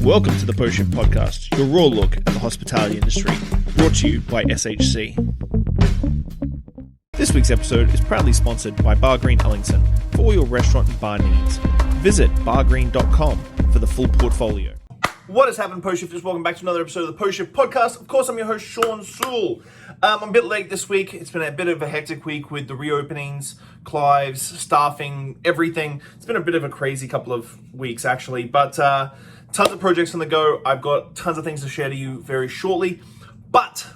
Welcome to the Post Shift Podcast, your raw look at the hospitality industry, brought to you by SHC. This week's episode is proudly sponsored by Bar Green Ellington for all your restaurant and bar needs. Visit bargreen.com for the full portfolio. What is happening, Post Shifters? Welcome back to another episode of the Post Shift Podcast. Of course, I'm your host, Shawn Soole. I'm a bit late this week. It's been a bit of a hectic week with the reopenings, Clives, staffing, everything. It's been a bit of a crazy couple of weeks, actually, but tons of projects on the go. I've got tons of things to share to you very shortly, but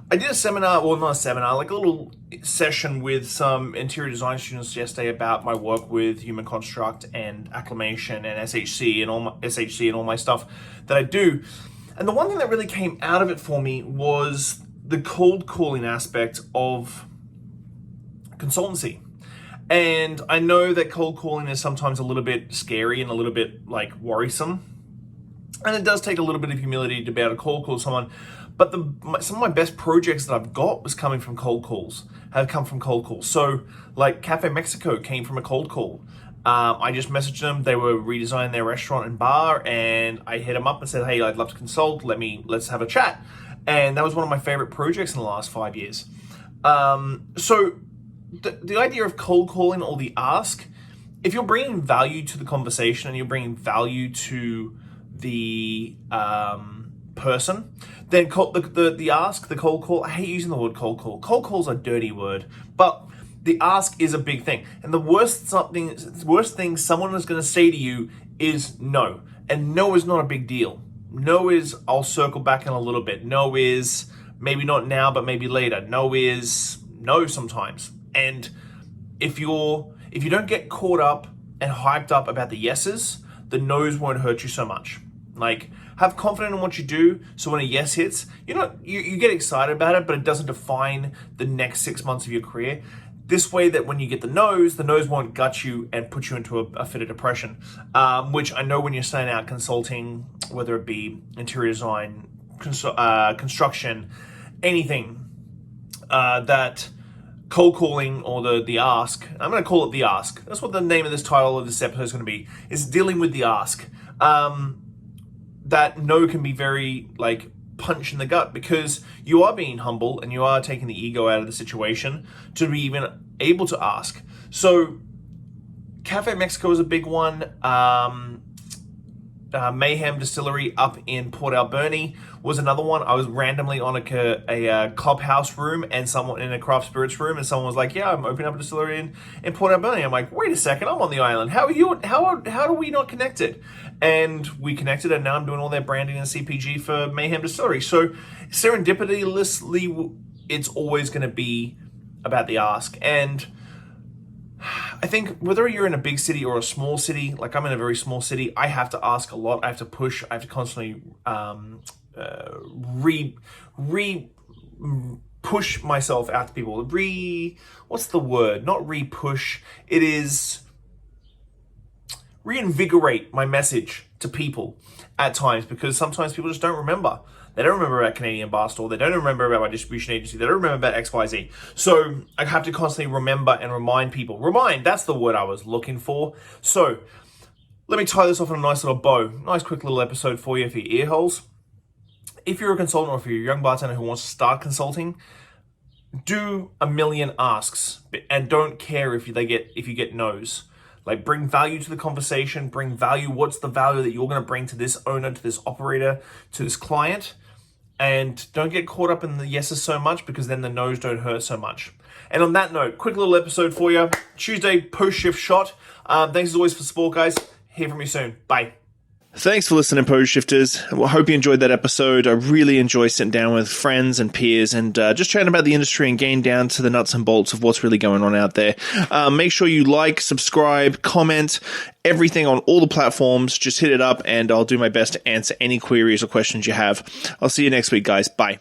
I did a seminar, well, not a seminar, like a little session with some interior design students yesterday about my work with human construct and acclimation and SHC and all my stuff that I do. And the one thing that really came out of it for me was the cold calling aspect of consultancy. And I know that cold calling is sometimes a little bit scary and a little bit like worrisome. And it does take a little bit of humility to be able to cold call someone. But some of my best projects that I've got was coming from cold calls, have come from cold calls. So like Cafe Mexico came from a cold call. I just messaged them. They were redesigning their restaurant and bar, and I hit them up and said, hey, I'd love to consult. Let's have a chat. And that was one of my favorite projects in the last 5 years. So the idea of cold calling or the ask, if you're bringing value to the conversation and you're bringing value to the person, then the ask, the cold call, I hate using the word cold call. Cold call's a dirty word, but the ask is a big thing. And the worst thing someone is going to say to you is no. And no is not a big deal. No is, I'll circle back in a little bit. No is, maybe not now, but maybe later. No is no sometimes. And if you don't get caught up and hyped up about the yeses, the no's won't hurt you so much. Like, have confidence in what you do, so when a yes hits, you get excited about it, but it doesn't define the next 6 months of your career. This way that when you get the no's won't gut you and put you into a fit of depression, which I know when you're starting out consulting, whether it be interior design, construction, anything, that cold calling or the ask, I'm going to call it the ask. That's what the name of this title of this episode is going to be, is dealing with the ask. That no can be very like punch in the gut, because you are being humble and you are taking the ego out of the situation to be even able to ask. So Cafe Mexico is a big one. Mayhem Distillery up in Port Alberni was another one. I was randomly on a clubhouse room and someone in a craft spirits room, and someone was like, yeah, I'm opening up a distillery in Port Alberni. I'm like, wait a second, I'm on the island. How are you? How are we not connected? And we connected, and now I'm doing all their branding and CPG for Mayhem Distillery. So serendipitously, it's always going to be about the ask. And I think whether you're in a big city or a small city, like I'm in a very small city, I have to ask a lot. I have to push. I have to constantly push myself out to people. What's the word? Not re-push. It is reinvigorate my message to people at times, because sometimes people just don't remember. They don't remember about Canadian Bar Store. They don't remember about my distribution agency. They don't remember about XYZ. So I have to constantly remember and remind people. Remind, that's the word I was looking for. So let me tie this off in a nice little bow. Nice quick little episode for you for your ear holes. If you're a consultant or if you're a young bartender who wants to start consulting, do a million asks and don't care if you get no's. Like, bring value to the conversation, bring value. What's the value that you're going to bring to this owner, to this operator, to this client? And don't get caught up in the yeses so much, because then the no's don't hurt so much. And on that note, quick little episode for you. Tuesday post-shift shot. Thanks as always for support, guys. Hear from you soon. Bye. Thanks for listening, Post Shifters. I hope you enjoyed that episode. I really enjoy sitting down with friends and peers and just chatting about the industry and getting down to the nuts and bolts of what's really going on out there. Make sure you like, subscribe, comment, everything on all the platforms. Just hit it up and I'll do my best to answer any queries or questions you have. I'll see you next week, guys. Bye.